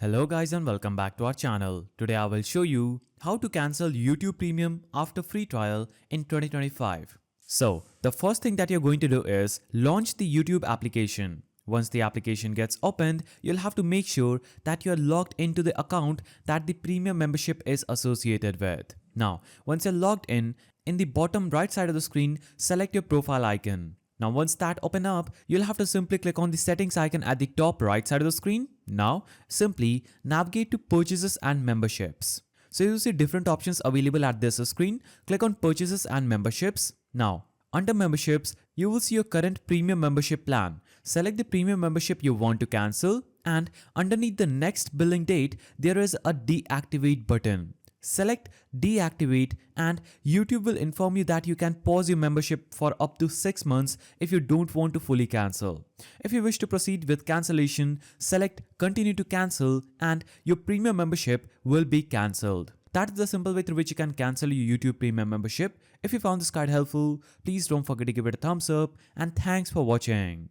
Hello guys and welcome back to our channel. Today I will show you how to cancel YouTube Premium after free trial in 2025. So the first thing that you're going to do is launch the YouTube application. Once the application gets opened, you'll have to make sure that you're logged into the account that the premium membership is associated with. Now, once you're logged in the bottom right side of the screen, select your profile icon. Now once that open up, you'll have to simply click on the settings icon at the top right side of the screen. Now simply navigate to purchases and memberships. So you'll see different options available at this screen. Click on purchases and memberships. Now under memberships, you will see your current premium membership plan. Select the premium membership you want to cancel and underneath the next billing date, there is a deactivate button. Select deactivate and YouTube will inform you that you can pause your membership for up to 6 months if you don't want to fully cancel. If you wish to proceed with cancellation, select continue to cancel and your premium membership will be cancelled. That is the simple way through which you can cancel your YouTube premium membership. If you found this guide helpful, please don't forget to give it a thumbs up and thanks for watching.